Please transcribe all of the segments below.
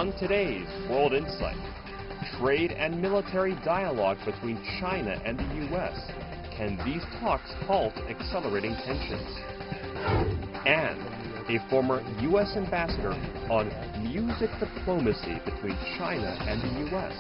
On today's World Insight, trade and military dialogue between China and the U.S. Can these talks halt accelerating tensions? And a former U.S. ambassador on music diplomacy between China and the U.S.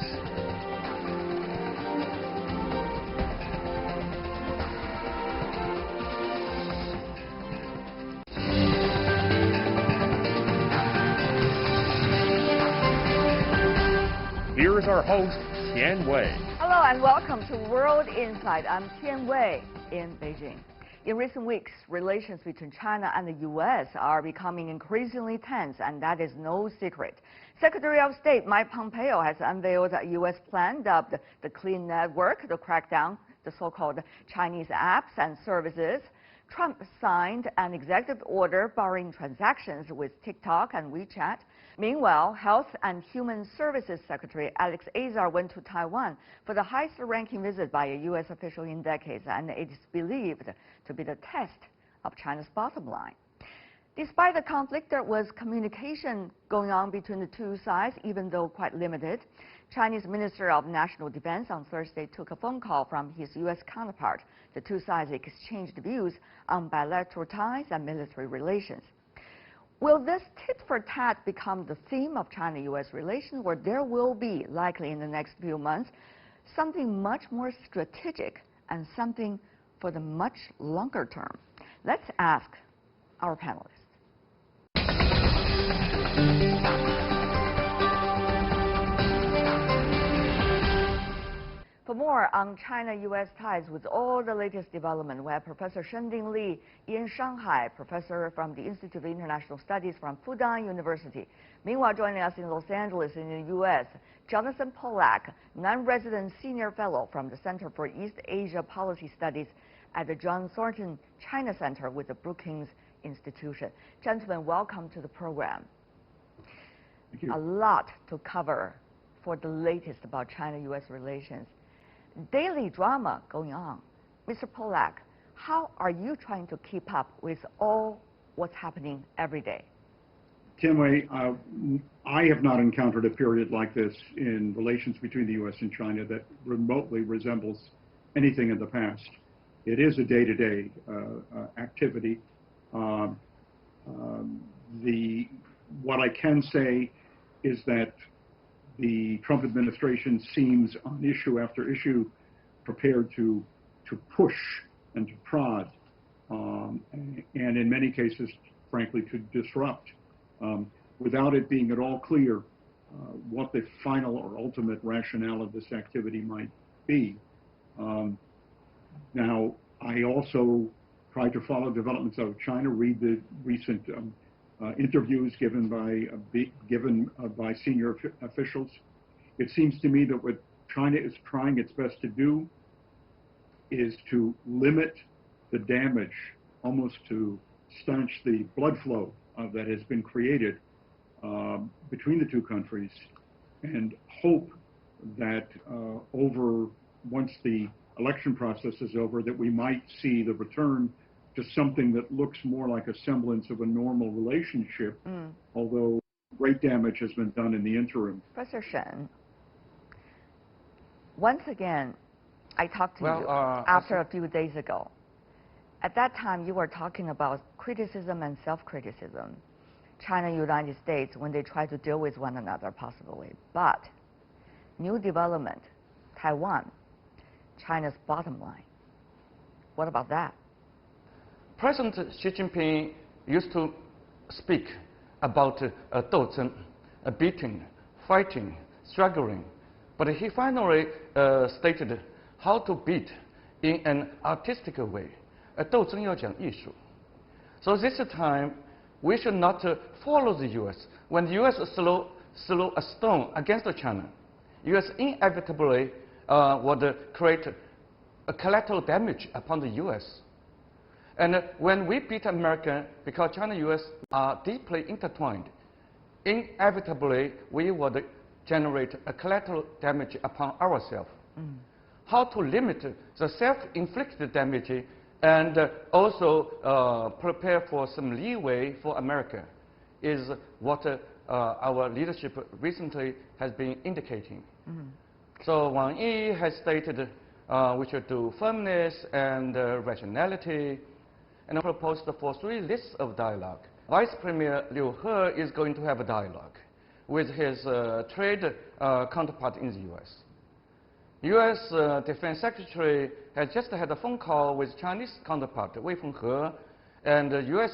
Here is our host, Tian Wei. Hello and welcome to World Insight. I'm Tian Wei in Beijing. In recent weeks, relations between China and the U.S. are becoming increasingly tense, and that is no secret. Secretary of State Mike Pompeo has unveiled a U.S. plan dubbed the Clean Network to crack down the so-called Chinese apps and services. Trump signed an executive order barring transactions with TikTok and WeChat. Meanwhile, Health and Human Services Secretary Alex Azar went to Taiwan for the highest-ranking visit by a U.S. official in decades, and it is believed to be the test of China's bottom line. Despite the conflict, there was communication going on between the two sides, even though quite limited. Chinese Minister of National Defense on Thursday took a phone call from his U.S. counterpart. The two sides exchanged views on bilateral ties and military relations. Will this tit-for-tat become the theme of China-U.S. relations, or there will be, likely in the next few months, something much more strategic and something for the much longer term? Let's ask our panelists. For more on China-U.S. ties with all the latest development, we have Professor Shending Li in Shanghai, professor from the Institute of International Studies from Fudan University. Meanwhile, joining us in Los Angeles in the U.S., Jonathan Pollack, non-resident senior fellow from the Center for East Asia Policy Studies at the John Thornton China Center with the Brookings Institution. Gentlemen, welcome to the program. Thank you. A lot to cover for the latest about China-U.S. relations. Daily drama going on. Mr. Pollack, how are you trying to keep up with all what's happening every day? Tian Wei, I have not encountered a period like this in relations between the U.S. and China that remotely resembles anything in the past. It is a day-to-day activity. What I can say is that the Trump administration seems on issue after issue prepared to push and to prod, and in many cases, frankly, to disrupt, without it being at all clear what the final or ultimate rationale of this activity might be. Now, I also try to follow developments out of China, read the recent interviews given by senior officials. It seems to me that what China is trying its best to do is to limit the damage, almost to stanch the blood flow that has been created between the two countries, and hope that once the election process is over, that we might see the return to something that looks more like a semblance of a normal relationship, although great damage has been done in the interim. Professor Shen, once again, I talked to you after a few days ago. At that time, you were talking about criticism and self-criticism. China, United States, when they try to deal with one another, possibly. But new development, Taiwan, China's bottom line. What about that? President Xi Jinping used to speak about a dozen, a beating, fighting, struggling, but he finally stated how to beat in an artistic way. 斗争要讲艺术. So this time, we should not follow the U.S. When the U.S. throw a stone against China, U.S. inevitably would create a collateral damage upon the U.S. And when we beat America, because China and U.S. are deeply intertwined, inevitably we would generate a collateral damage upon ourselves. How to limit the self-inflicted damage and also prepare for some leeway for America is what our leadership recently has been indicating. So Wang Yi has stated we should do firmness and rationality, and proposed for 3 lists of dialogue. Vice Premier Liu He is going to have a dialogue with his trade counterpart in the U.S. U.S. Defense Secretary has just had a phone call with Chinese counterpart Wei Fenghe, and the U.S.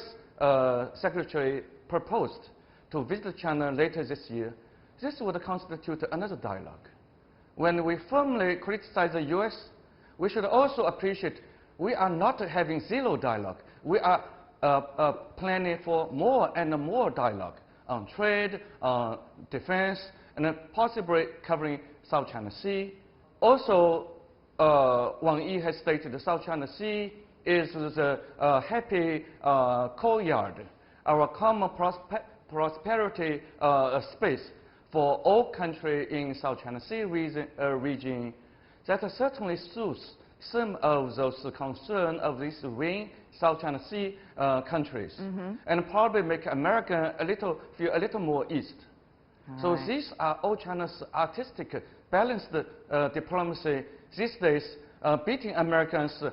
Secretary proposed to visit China later this year. This would constitute another dialogue. When we firmly criticize the U.S., we should also appreciate we are not having zero dialogue. We are planning for more and more dialogue on trade, on defense, and possibly covering South China Sea. Also, Wang Yi has stated the South China Sea is the happy courtyard, our common prosperity space for all countries in South China Sea region. That certainly suits some of those concerns of these ring South China Sea countries, and probably make America feel a little more east. So these are all China's artistic, balanced diplomacy these days, beating Americans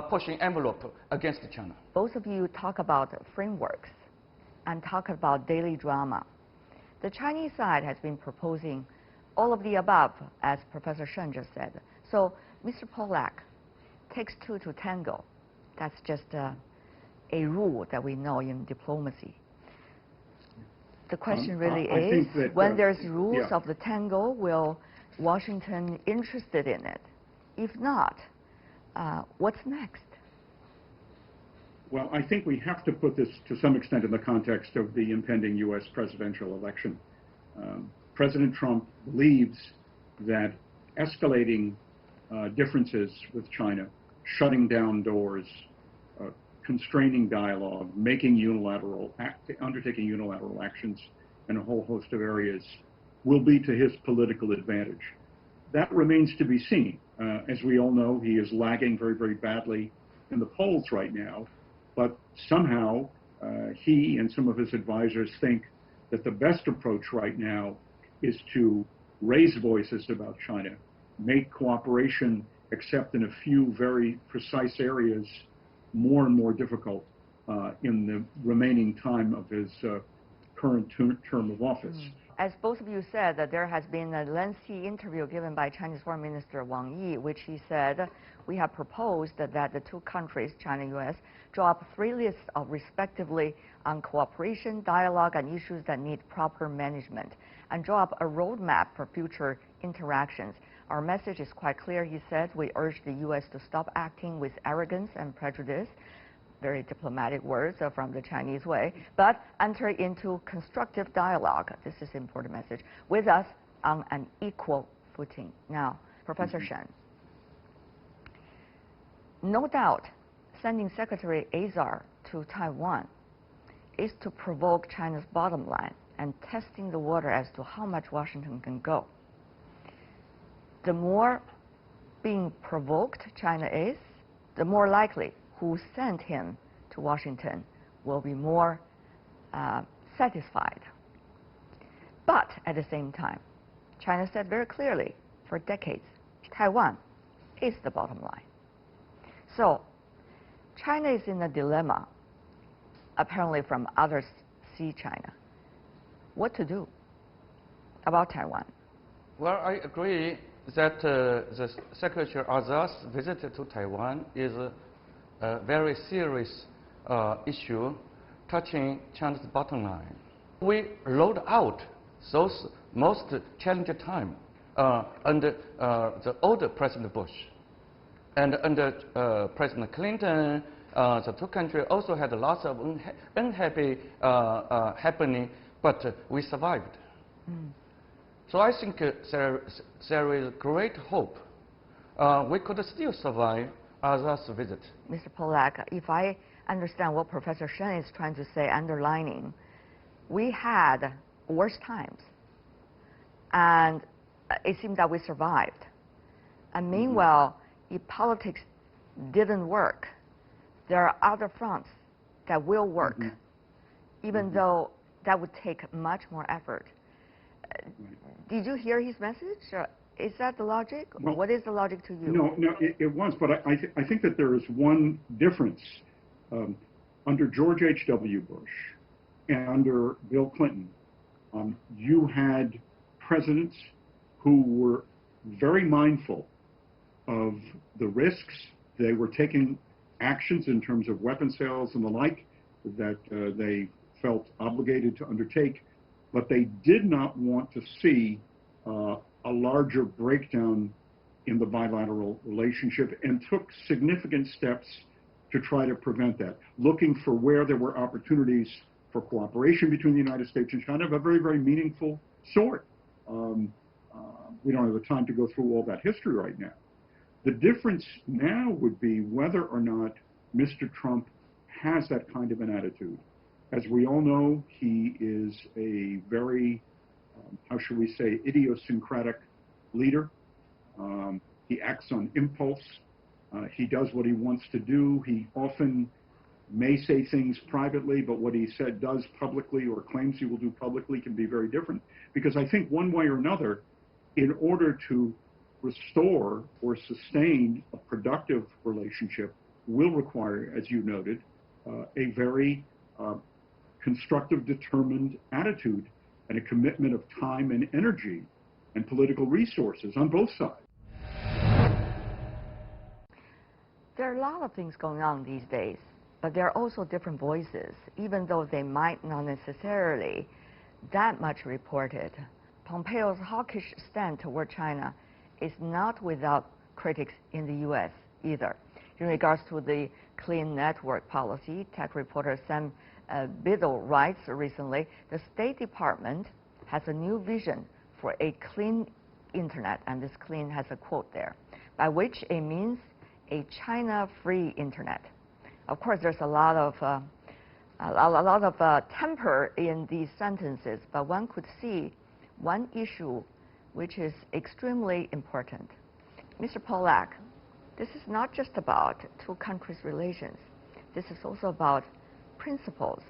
pushing envelope against China. Both of you talk about frameworks and talk about daily drama. The Chinese side has been proposing all of the above, as Professor Shen just said. So, Mr. Pollack, takes 2 to tango. That's just a rule that we know in diplomacy. The question really is, that, when there's rules of the tango, will Washington interested in it? If not, what's next? Well, I think we have to put this to some extent in the context of the impending U.S. presidential election. President Trump believes that escalating differences with China, shutting down doors, constraining dialogue, undertaking unilateral actions in a whole host of areas will be to his political advantage. That remains to be seen. As we all know, he is lagging very, very badly in the polls right now, but somehow he and some of his advisors think that the best approach right now is to raise voices about China, make cooperation, except in a few very precise areas, more and more difficult in the remaining time of his current term of office. As both of you said, that there has been a lengthy interview given by Chinese Foreign Minister Wang Yi, which he said, we have proposed that the 2 countries, China-U.S., draw up 3 lists of respectively on cooperation, dialogue, and issues that need proper management, and draw up a roadmap for future interactions. Our message is quite clear, he said. We urge the U.S. to stop acting with arrogance and prejudice, very diplomatic words from the Chinese way, but enter into constructive dialogue, this is an important message, with us on an equal footing. Now, Professor Shen, no doubt sending Secretary Azar to Taiwan is to provoke China's bottom line and testing the water as to how much Washington can go. The more being provoked China is, the more likely who sent him to Washington will be more satisfied. But at the same time, China said very clearly for decades, Taiwan is the bottom line. So China is in a dilemma, apparently from others see China. What to do about Taiwan? Well, I agree that the Secretary Azar's visit to Taiwan is a very serious issue touching China's bottom line. We rolled out those most challenging time under the older President Bush. And under President Clinton, the 2 countries also had lots of unhappy happening, but we survived. So I think there is great hope. We could still survive Azar's visit. Mr. Pollack, if I understand what Professor Shen is trying to say, underlining, we had worse times, and it seemed that we survived. And meanwhile, if politics didn't work, there are other fronts that will work, even though that would take much more effort. Did you hear his message? Is that the logic? Well, what is the logic to you? No, it was, but I think that there is one difference. Under George H.W. Bush and under Bill Clinton, you had presidents who were very mindful of the risks. They were taking actions in terms of weapon sales and the like that they felt obligated to undertake, but they did not want to see a larger breakdown in the bilateral relationship and took significant steps to try to prevent that, looking for where there were opportunities for cooperation between the United States and China of a very, very meaningful sort. We don't have the time to go through all that history right now. The difference now would be whether or not Mr. Trump has that kind of an attitude. As we all know, he is a very, how should we say, idiosyncratic leader. He acts on impulse. He does what he wants to do. He often may say things privately, but what he does publicly or claims he will do publicly can be very different. Because I think one way or another, in order to restore or sustain a productive relationship will require, as you noted, a very constructive, determined attitude and a commitment of time and energy and political resources on both sides. There are a lot of things going on these days, but there are also different voices, even though they might not necessarily that much reported. Pompeo's hawkish stand toward China is not without critics in the U.S. either. In regards to the clean network policy, tech reporter Sam Biddle writes recently, the State Department has a new vision for a clean internet, and this clean has a quote there, by which it means a China-free internet. Of course, there's a lot of temper in these sentences, but one could see one issue which is extremely important. Mr. Pollack, this is not just about two countries' relations. This is also about principles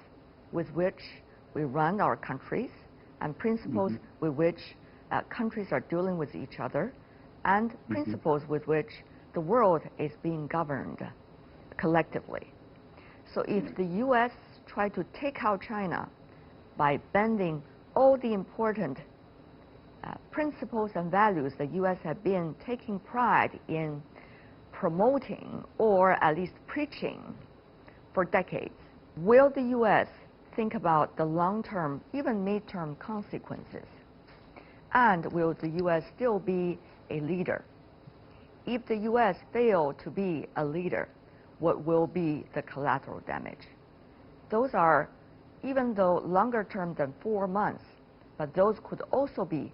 with which we run our countries and principles with which countries are dealing with each other and principles with which the world is being governed collectively. So if the U.S. try to take out China by bending all the important principles and values the U.S. have been taking pride in promoting or at least preaching for decades, will the U.S. think about the long-term, even mid-term consequences? And will the U.S. still be a leader? If the U.S. fail to be a leader, what will be the collateral damage? Those are, even though longer term than 4 months, but those could also be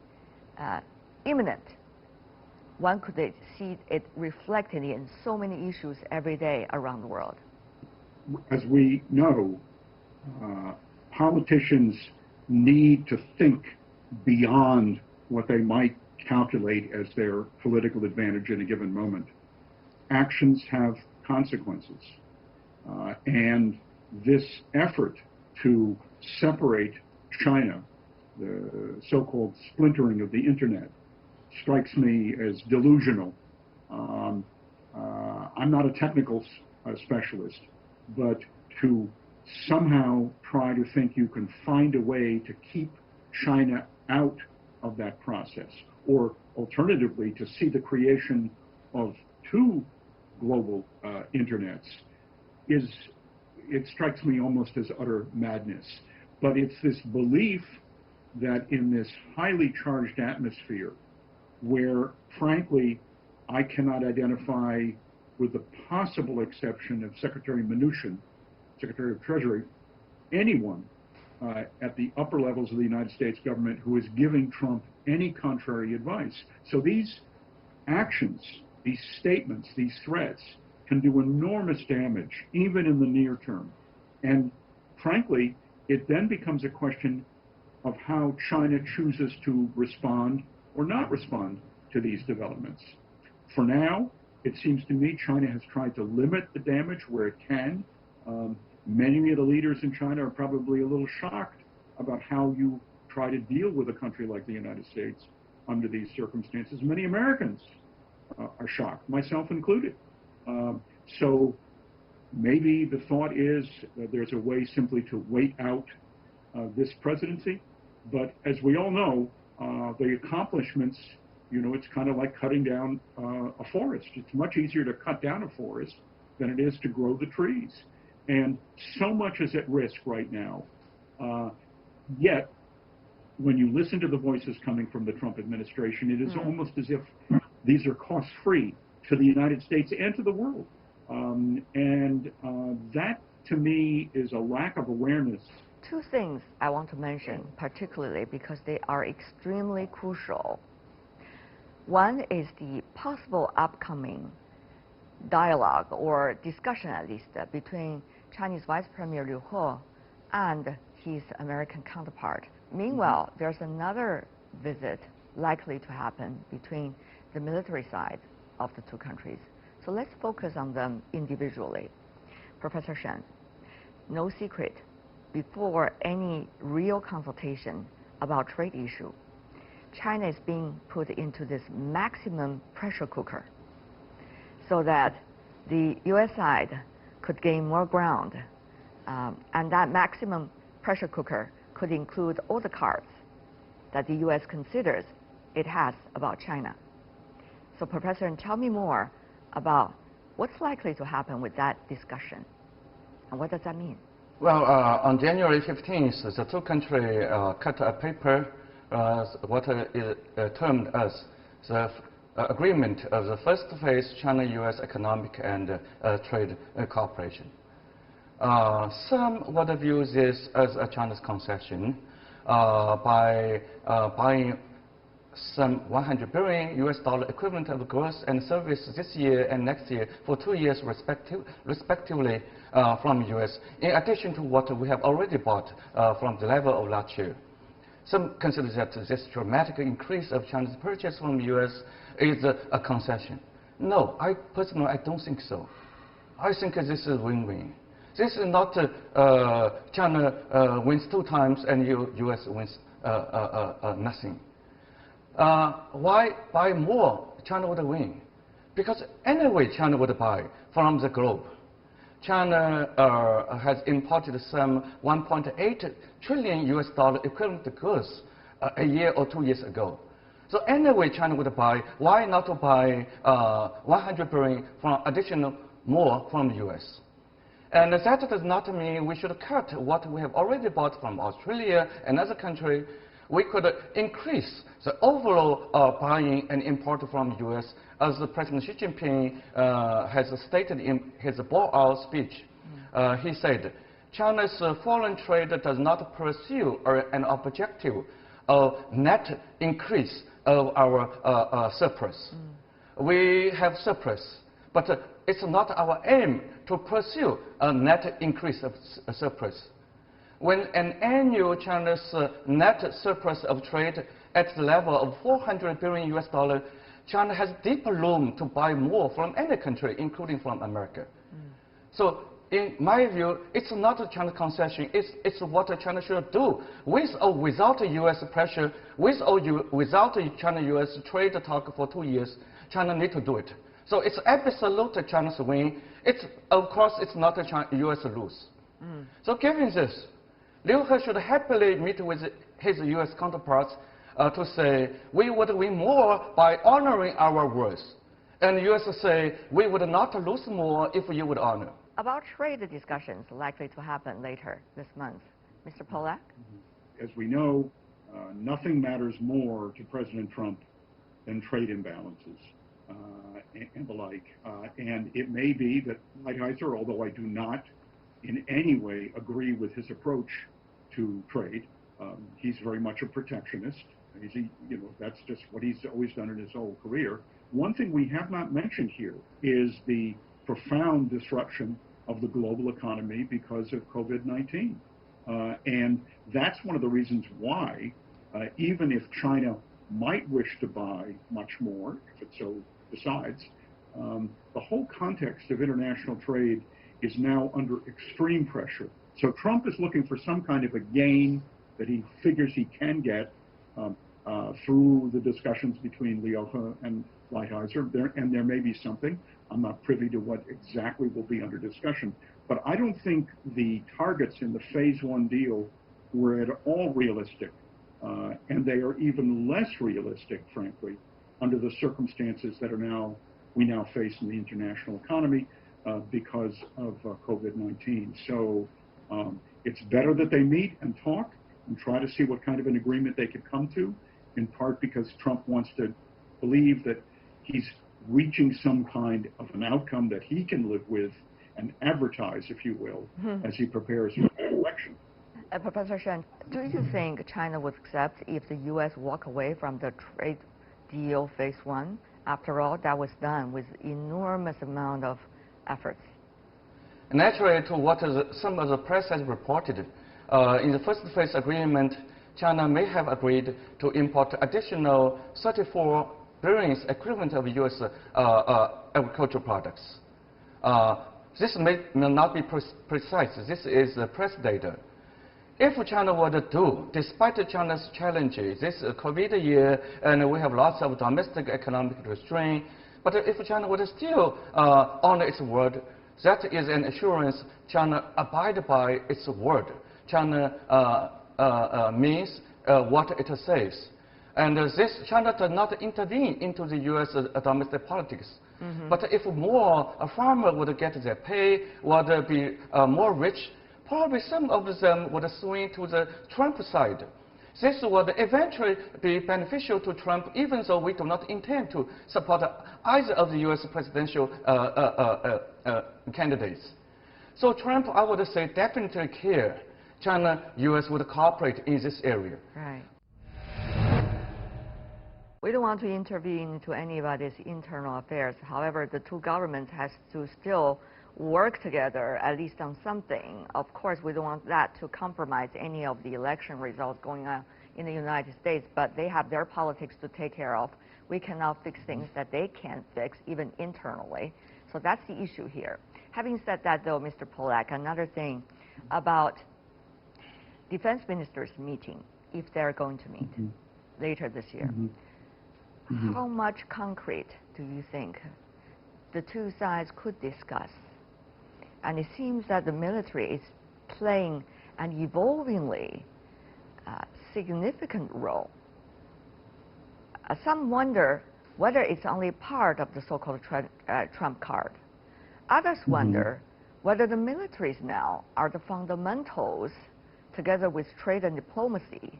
imminent. One could see it reflected in so many issues every day around the world. As we know, politicians need to think beyond what they might calculate as their political advantage in a given moment. Actions have consequences. And this effort to separate China, the so-called splintering of the internet, strikes me as delusional. I'm not a technical specialist, but to somehow try to think you can find a way to keep China out of that process, or alternatively to see the creation of two global internets, it strikes me almost as utter madness. But it's this belief that in this highly charged atmosphere, where frankly I cannot identify, with the possible exception of Secretary Mnuchin, Secretary of Treasury, anyone at the upper levels of the United States government who is giving Trump any contrary advice. So these actions, these statements, these threats can do enormous damage, even in the near term. And frankly, it then becomes a question of how China chooses to respond or not respond to these developments. For now, it seems to me China has tried to limit the damage where it can. Many of the leaders in China are probably a little shocked about how you try to deal with a country like the United States under these circumstances. Many Americans are shocked, myself included. So maybe the thought is that there's a way simply to wait out this presidency. But as we all know, the accomplishments, it's kind of like cutting down a forest. It's much easier to cut down a forest than it is to grow the trees. And so much is at risk right now. Yet, when you listen to the voices coming from the Trump administration, it is almost as if these are cost-free to the United States and to the world. That, to me, is a lack of awareness. Two things I want to mention, particularly because they are extremely crucial. One is the possible upcoming dialogue or discussion, at least, between Chinese Vice Premier Liu He and his American counterpart. Meanwhile, there's another visit likely to happen between the military side of the two countries. So let's focus on them individually. Professor Shen, no secret, before any real consultation about trade issue, China is being put into this maximum pressure cooker so that the U.S. side could gain more ground. And that maximum pressure cooker could include all the cards that the U.S. considers it has about China. So Professor, tell me more about what's likely to happen with that discussion, and what does that mean? Well, on January 15th, the two countries cut a paper, what is termed as the agreement of the first phase China-U.S. economic and trade cooperation. Some would view this as a China's concession by buying some $100 billion US equivalent of goods and services this year and next year for 2 years respectively from the U.S., in addition to what we have already bought from the level of last year. Some consider that this dramatic increase of China's purchase from the U.S. is a concession. No, I don't think so. I think this is win-win. This is not China wins 2 times and U.S. wins nothing. Why buy more? China would win. Because anyway, China would buy from the globe. China has imported some 1.8 trillion US dollar equivalent goods a year or 2 years ago. So anyway, China would buy. Why not to buy 100 billion from additional more from the US? And that does not mean we should cut what we have already bought from Australia and other countries. We could increase the overall buying and import from the U.S. as President Xi Jinping has stated in his bore-out speech. He said, China's foreign trade does not pursue an objective of net increase of our surplus. We have surplus, but it's not our aim to pursue a net increase of surplus. When an annual China's net surplus of trade at the level of 400 billion US dollars, China has deep room to buy more from any country, including from America. So in my view, it's not a China concession, it's what China should do. With or without US pressure, with or without China-US trade talk for 2 years, China need to do it. So it's absolute China's win. Of course, it's not a US lose. So given this, Liu He should happily meet with his U.S. counterparts to say, we would win more by honoring our words. And the U.S. say, we would not lose more if you would honor. About trade discussions likely to happen later this month. Mr. Polak? As we know, nothing matters more to President Trump than trade imbalances and the like. And it may be that Lighthizer, although I do not in any way agree with his approach to trade. He's very much a protectionist. That's just what he's always done in his whole career. One thing we have not mentioned here is the profound disruption of the global economy because of COVID-19. And that's one of the reasons why, even if China might wish to buy much more, if it so decides, the whole context of international trade is now under extreme pressure. So Trump is looking for some kind of a gain that he figures he can get through the discussions between Liu and Lighthizer. There may be something. I'm not privy to what exactly will be under discussion. But I don't think the targets in the phase one deal were at all realistic. And they are even less realistic, frankly, under the circumstances that we now face in the international economy because of COVID-19. So it's better that they meet and talk and try to see what kind of an agreement they could come to, in part because Trump wants to believe that he's reaching some kind of an outcome that he can live with and advertise, if you will, as he prepares for the election. Professor Shen, do you think China would accept if the U.S. walk away from the trade deal phase one? After all, that was done with enormous amount of efforts. Naturally, to what some of the press has reported, in the first phase agreement, China may have agreed to import additional 34 billion equivalent of U.S. Agricultural products. This may not be precise. This is press data. If China were to do, despite China's challenges, this COVID year, and we have lots of domestic economic restraint, but if China were to still honor its word, that is an assurance China abide by its word. China means what it says. And China does not intervene into the U.S. Domestic politics. But if more farmers would get their pay, would be more rich, probably some of them would swing to the Trump side. This would eventually be beneficial to Trump, even though we do not intend to support either of the U.S. presidential candidates. So Trump, I would say, definitely care China-U.S. would cooperate in this area. Right. We don't want to intervene into anybody's internal affairs. However, the two governments has to still work together, at least on something. Of course, we don't want that to compromise any of the election results going on in the United States, but they have their politics to take care of. We cannot fix things that they can't fix, even internally. So that's the issue here. Having said that, though, Mr. Polak, another thing about defense ministers meeting, if they're going to meet later this year. How much concrete do you think the two sides could discuss? And it seems that the military is playing an evolvingly significant role. Some wonder whether it's only part of the so-called Trump card. Others wonder whether the militaries now are the fundamentals, together with trade and diplomacy,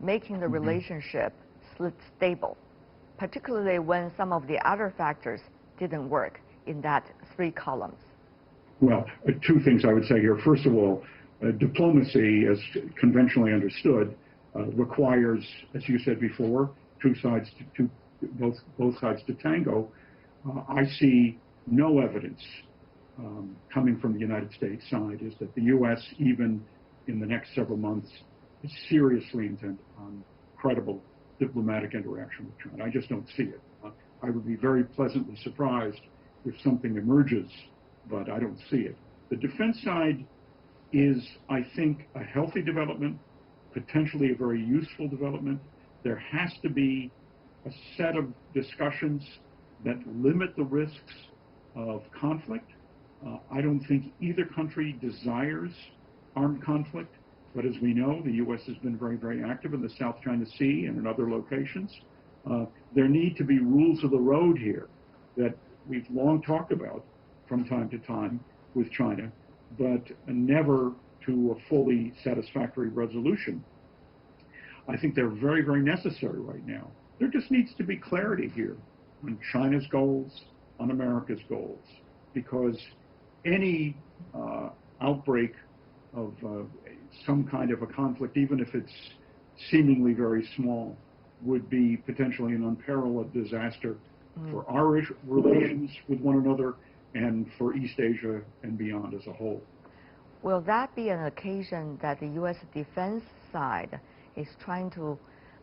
making the relationship stable, particularly when some of the other factors didn't work in that three columns. Well, two things I would say here. First of all, diplomacy, as conventionally understood, requires, as you said before, both sides to tango. I see no evidence coming from the United States side is that the U.S., even in the next several months, is seriously intent on credible diplomatic interaction with China. I just don't see it. I would be very pleasantly surprised if something emerges, but I don't see it. The defense side is, I think, a healthy development, potentially a very useful development. There has to be a set of discussions that limit the risks of conflict. I don't think either country desires armed conflict, but as we know, the U.S. has been very, very active in the South China Sea and in other locations. There need to be rules of the road here that we've long talked about from time to time with China, but never to a fully satisfactory resolution. I think they're very, very necessary right now. There just needs to be clarity here on China's goals, on America's goals, because any outbreak of some kind of a conflict, even if it's seemingly very small, would be potentially an unparalleled disaster for our relations with one another and for East Asia and beyond as a whole. Will that be an occasion that the U.S. defense side is trying to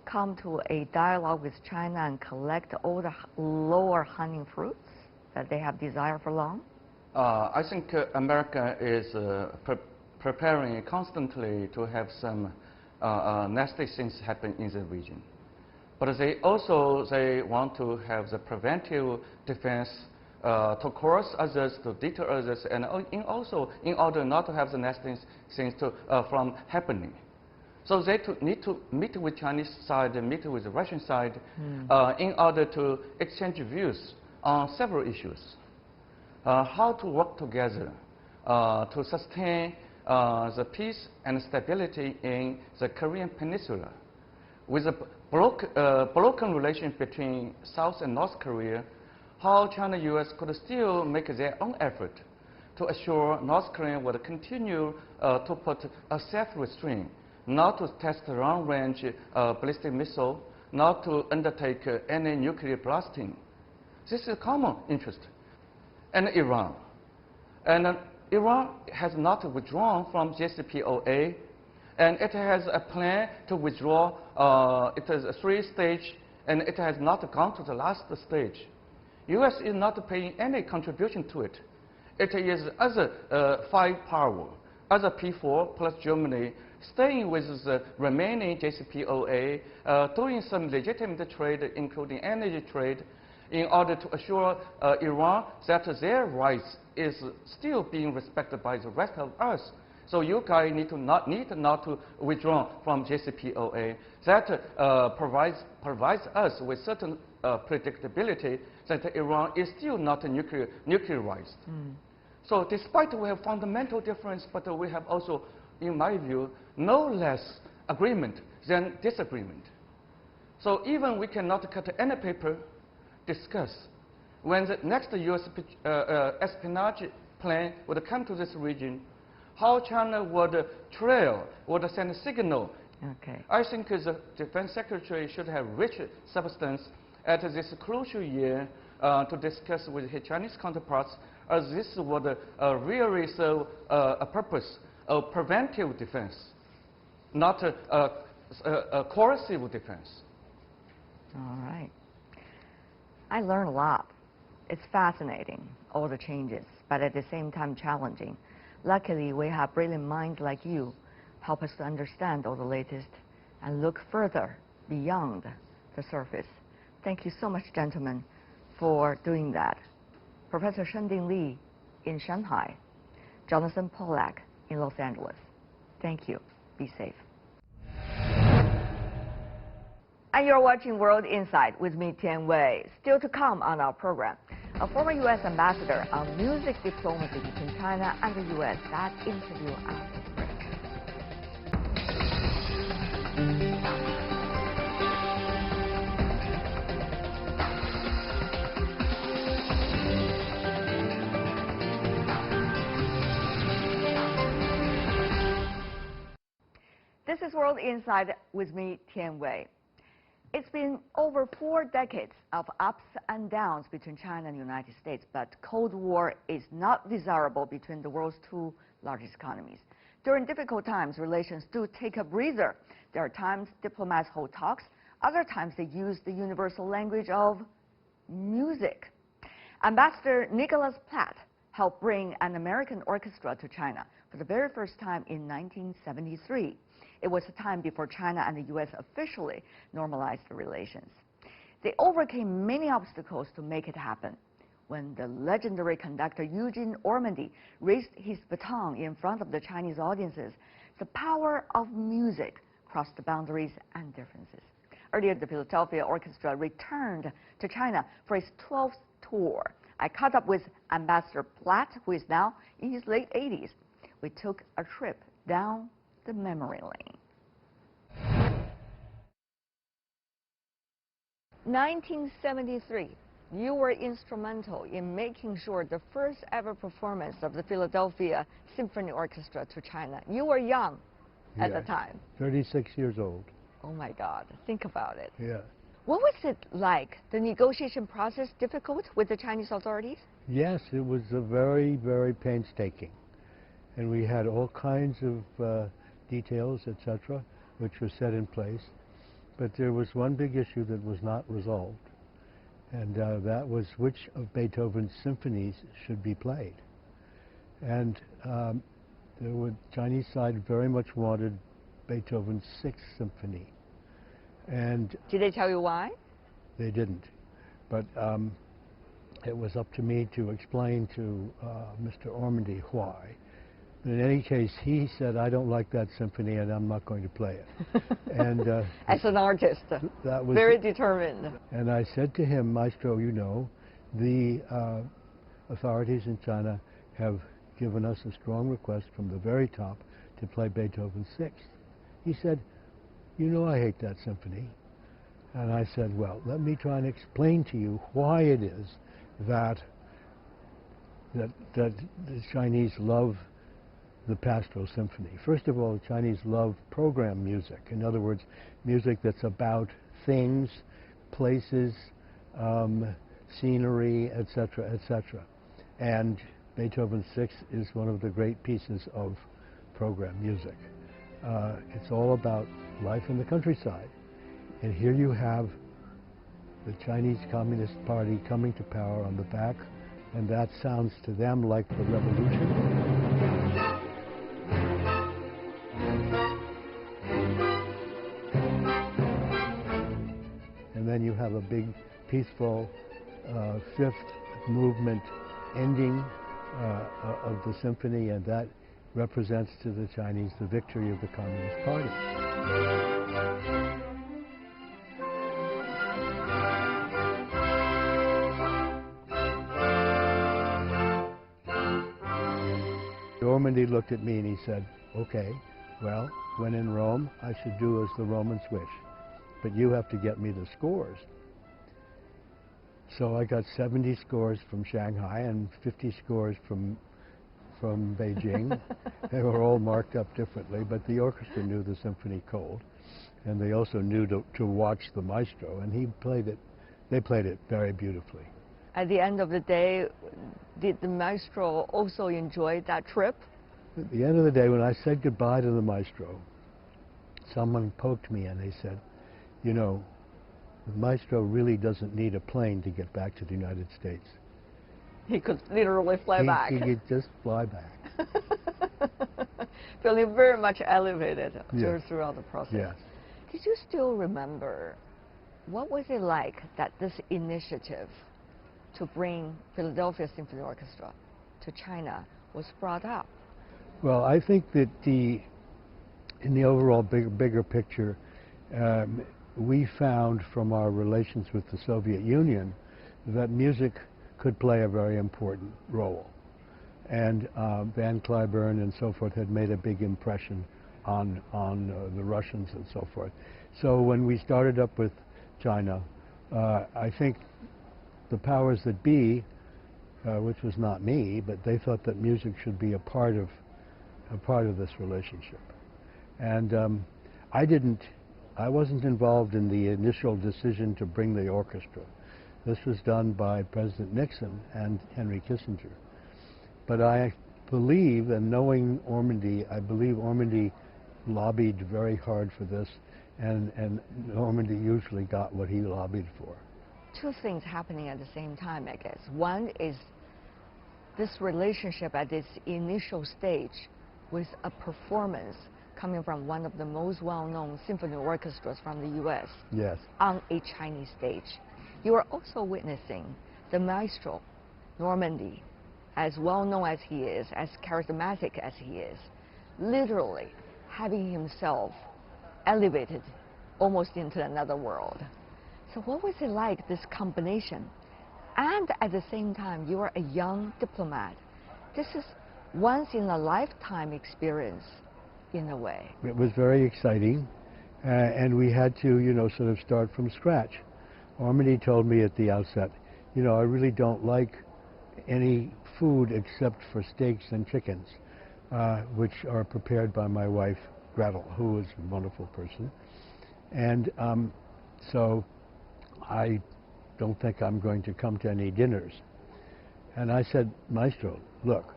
come to a dialogue with China and collect all the lower hanging fruits that they have desired for long? I think America is preparing constantly to have some nasty things happen in the region. But they also want to have the preventive defense to coerce others, to deter others, and also in order not to have the nasty things from happening. So they need to meet with Chinese side and meet with the Russian side in order to exchange views on several issues. How to work together to sustain the peace and stability in the Korean Peninsula. With a broken relation between South and North Korea, how China-U.S. could still make their own effort to assure North Korea would continue to put a safe restraint, not to test long-range ballistic missile, not to undertake any nuclear blasting. This is a common interest. And Iran. And Iran has not withdrawn from JCPOA, and it has a plan to withdraw. It is a 3-stage, and it has not gone to the last stage. U.S. is not paying any contribution to it. It is other 5 power, other P4 plus Germany, staying with the remaining JCPOA, doing some legitimate trade, including energy trade, in order to assure Iran that their rights is still being respected by the rest of us. So you guys need not to withdraw from JCPOA. That provides us with certain predictability that Iran is still not nuclearized. So despite we have fundamental difference, but we have also, in my view, no less agreement than disagreement. So even we cannot cut any paper, discuss. When the next U.S. espionage plan would come to this region, how China would trail, would send a signal. Okay. I think the Defense Secretary should have rich substance at this crucial year to discuss with his Chinese counterparts, as this would really serve a purpose of preventive defense, not a coercive defense. All right. I learned a lot. It's fascinating, all the changes, but at the same time challenging. Luckily, we have brilliant minds like you help us to understand all the latest and look further beyond the surface. Thank you so much, gentlemen, for doing that. Professor Shending Li in Shanghai, Jonathan Pollack in Los Angeles. Thank you. Be safe. And you're watching World Insight with me, Tian Wei. Still to come on our program, a former U.S. ambassador on music diplomacy between China and the U.S. That interview after the break. This is World Insight with me, Tian Wei. It's been over 4 decades of ups and downs between China and the United States, but Cold War is not desirable between the world's 2 largest economies. During difficult times, relations do take a breather. There are times diplomats hold talks, other times they use the universal language of music. Ambassador Nicholas Platt helped bring an American orchestra to China for the very first time in 1973. It was a time before China and the U.S. officially normalized the relations. They overcame many obstacles to make it happen. When the legendary conductor Eugene Ormandy raised his baton in front of the Chinese audiences, the power of music crossed the boundaries and differences. Earlier, the Philadelphia Orchestra returned to China for its 12th tour. I caught up with Ambassador Platt, who is now in his late 80s. We took a trip down the memory lane. 1973, you were instrumental in making sure the first ever performance of the Philadelphia Symphony Orchestra to China. You were young at the time. 36 years old. Oh my God, think about it. Yeah. What was it like? The negotiation process difficult with the Chinese authorities? Yes, it was a very, very painstaking. And we had all kinds of details, etc., which were set in place. But there was one big issue that was not resolved, and that was which of Beethoven's symphonies should be played. And the Chinese side very much wanted Beethoven's Sixth Symphony. And Did they tell you why? they didn't. But it was up to me to explain to Mr. Ormandy why. But in any case, he said, I don't like that symphony and I'm not going to play it. And as an artist, that was very determined. And I said to him, Maestro, you know, the authorities in China have given us a strong request from the very top to play Beethoven's Sixth. He said, you know I hate that symphony. And I said, well, let me try and explain to you why it is that the Chinese love the Pastoral Symphony. First of all, the Chinese love program music. In other words, music that's about things, places, scenery, etc., etc. And Beethoven's Sixth is one of the great pieces of program music. It's all about life in the countryside. And here you have the Chinese Communist Party coming to power on the back, and that sounds to them like the revolution. And then you have a big, peaceful fifth movement ending of the symphony, and that represents to the Chinese the victory of the Communist Party. Ormandy looked at me and he said, okay, well, when in Rome, I should do as the Romans wish, but you have to get me the scores. So I got 70 scores from Shanghai and 50 scores from Beijing. They were all marked up differently, but the orchestra knew the symphony cold, and they also knew to watch the maestro, and he played it. They played it very beautifully. At the end of the day, did the maestro also enjoy that trip? At the end of the day, when I said goodbye to the maestro, someone poked me and they said, you know, the maestro really doesn't need a plane to get back to the United States. He could literally fly back. He could just fly back. Feeling very much elevated Yes. throughout the process. Yes. Did you still remember what was it like that this initiative to bring Philadelphia Symphony Orchestra to China was brought up? Well, I think that in the overall bigger picture, we found from our relations with the Soviet Union that music could play a very important role. And Van Cliburn and so forth had made a big impression on the Russians and so forth. So when we started up with China, I think the powers that be, which was not me, but they thought that music should be a part of this relationship. And I wasn't involved in the initial decision to bring the orchestra. This was done by President Nixon and Henry Kissinger. But I believe, and knowing Ormandy, I believe Ormandy lobbied very hard for this, and Ormandy usually got what he lobbied for. Two things happening at the same time, I guess. One is this relationship at this initial stage with a performance coming from one of the most well-known symphony orchestras from the U.S. Yes. On a Chinese stage. You are also witnessing the maestro, Normandy, as well-known as he is, as charismatic as he is, literally having himself elevated almost into another world. So what was it like, this combination? And at the same time, you are a young diplomat. This is once-in-a-lifetime experience, in a way. It was very exciting, and we had to, you know, sort of start from scratch. Ormandy told me at the outset, you know, I really don't like any food except for steaks and chickens, which are prepared by my wife, Gretel, who is a wonderful person. And so I don't think I'm going to come to any dinners. And I said, Maestro, look,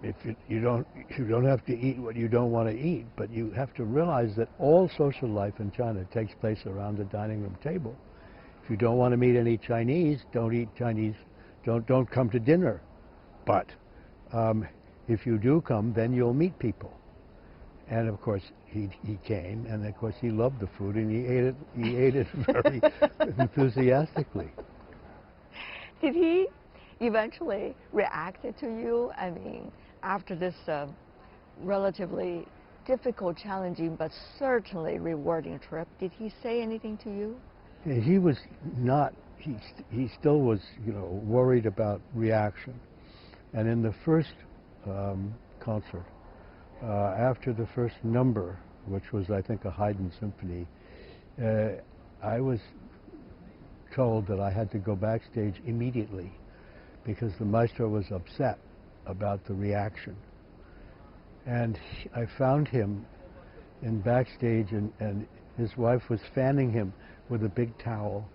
if you don't have to eat what you don't want to eat, but you have to realize that all social life in China takes place around the dining room table. If you don't want to meet any Chinese, don't eat Chinese, don't come to dinner. But if you do come, then you'll meet people. And of course, he came, and of course, he loved the food, and he ate it very enthusiastically. Did he eventually react to you? I mean, after this relatively difficult, challenging, but certainly rewarding trip, did he say anything to you? He was not. He still was, worried about reaction. And in the first concert, after the first number, which was, I think, a Haydn symphony, I was told that I had to go backstage immediately because the maestro was upset about the reaction. And I found him in backstage, and his wife was fanning him with a big towel,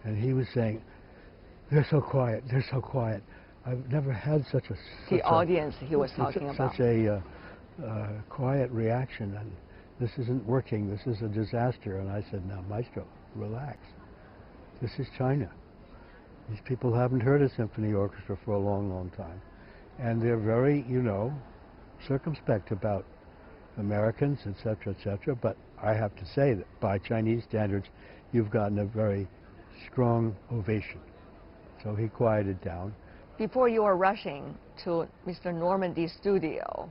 and he was saying, "They're so quiet, they're so quiet. I've never had such a..." The audience he was talking about. Such a quiet reaction, and this isn't working, this is a disaster. And I said, "Now, maestro, relax. This is China. These people haven't heard a symphony orchestra for a long, long time. And they're very, circumspect about Americans, etc., etc. But I have to say that by Chinese standards, you've gotten a very strong ovation." So he quieted down. Before you were rushing to Mr. Normandy's studio,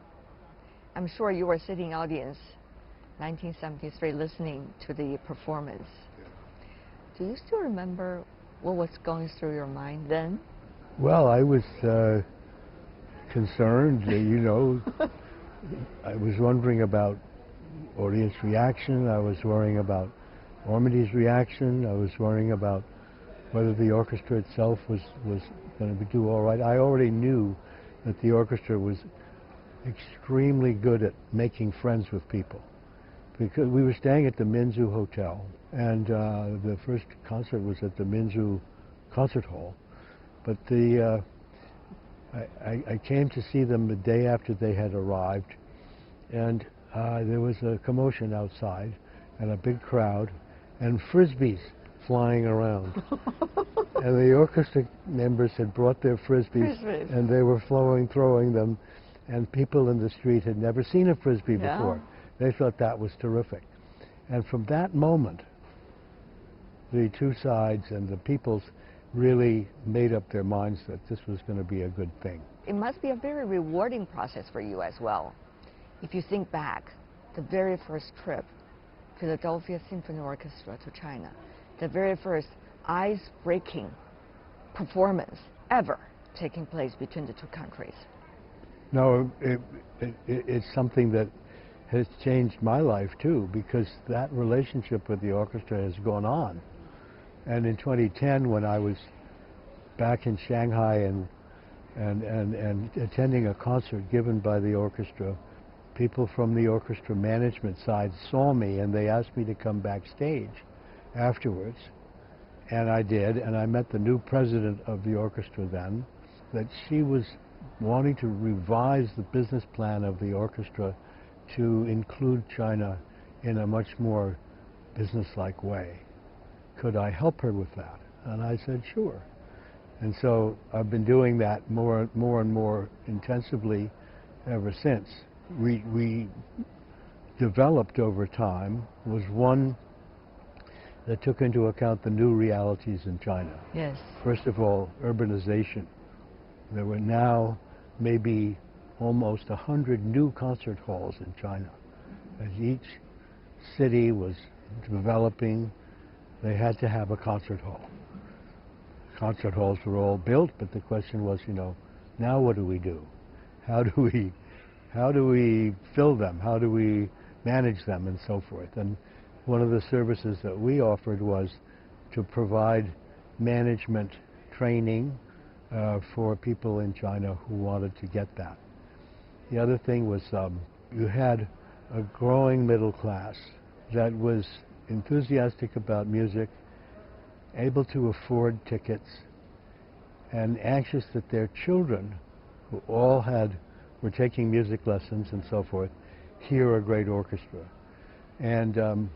I'm sure you were sitting audience, 1973, listening to the performance. Do you still remember what was going through your mind then? Well, I was concerned, I was wondering about audience reaction. I was worrying about Normandy's reaction. I was worrying about whether the orchestra itself was going to do all right. I already knew that the orchestra was extremely good at making friends with people, because we were staying at the Minzu Hotel, and the first concert was at the Minzu Concert Hall. But I came to see them the day after they had arrived, and there was a commotion outside, and a big crowd, and frisbees flying around. And the orchestra members had brought their frisbees, and they were throwing them, and people in the street had never seen a frisbee before. They thought that was terrific. And from that moment, the two sides and the peoples really made up their minds that this was going to be a good thing. It must be a very rewarding process for you as well. If you think back, the very first trip, Philadelphia Symphony Orchestra to China, the very first ice-breaking performance ever taking place between the two countries. No, it's something that has changed my life too, because that relationship with the orchestra has gone on. And in 2010, when I was back in Shanghai and attending a concert given by the orchestra, people from the orchestra management side saw me, and they asked me to come backstage afterwards. And I did, and I met the new president of the orchestra then, that she was wanting to revise the business plan of the orchestra to include China in a much more business-like way. Could I help her with that? And I said, sure. And so I've been doing that more and more intensively ever since. We developed over time was one that took into account the new realities in China. Yes. First of all, urbanization. There were now maybe almost 100 new concert halls in China. As each city was developing, they had to have a concert hall. Concert halls were all built, but the question was, now what do we do? How do we fill them? How do we manage them, and so forth? And one of the services that we offered was to provide management training for people in China who wanted to get that. The other thing was you had a growing middle class that was enthusiastic about music, able to afford tickets, and anxious that their children, who all were taking music lessons and so forth, hear a great orchestra. And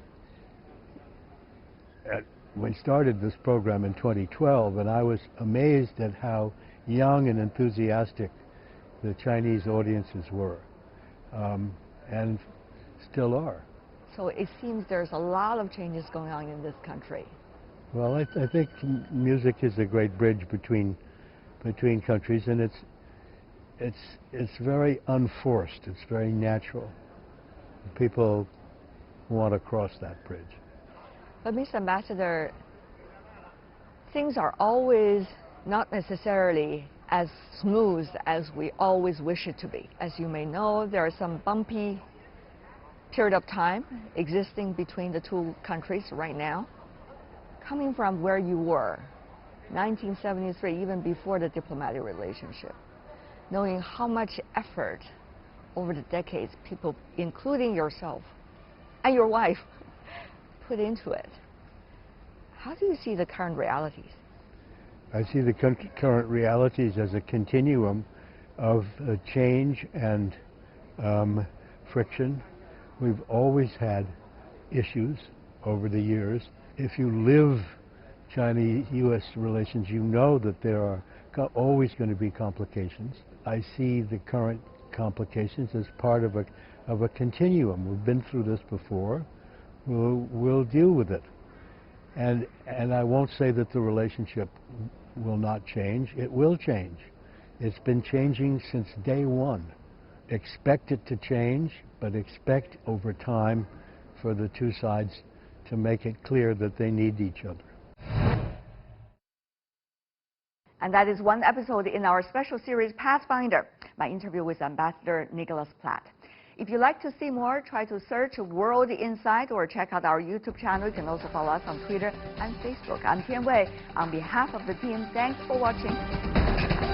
we started this program in 2012, and I was amazed at how young and enthusiastic the Chinese audiences were. And still are. So it seems there's a lot of changes going on in this country. Well, I think music is a great bridge between countries, and it's very unforced. It's very natural. People want to cross that bridge. But Mr. Ambassador, things are always not necessarily as smooth as we always wish it to be. As you may know, there are some bumpy period of time existing between the two countries right now. Coming from where you were, 1973, even before the diplomatic relationship, knowing how much effort over the decades people, including yourself and your wife, put into it. How do you see the current realities? I see the current realities as a continuum of change and friction. We've always had issues over the years. If you live China-U.S. relations, you know that there are always going to be complications. I see the current complications as part of a continuum. We've been through this before. We'll deal with it. And I won't say that the relationship will not change. It will change. It's been changing since day one. Expect it to change, but expect over time for the two sides to make it clear that they need each other. And that is one episode in our special series, Pathfinder, my interview with Ambassador Nicholas Platt. If you'd like to see more, try to search World Insight or check out our YouTube channel. You can also follow us on Twitter and Facebook. I'm Tian Wei. On behalf of the team, thanks for watching.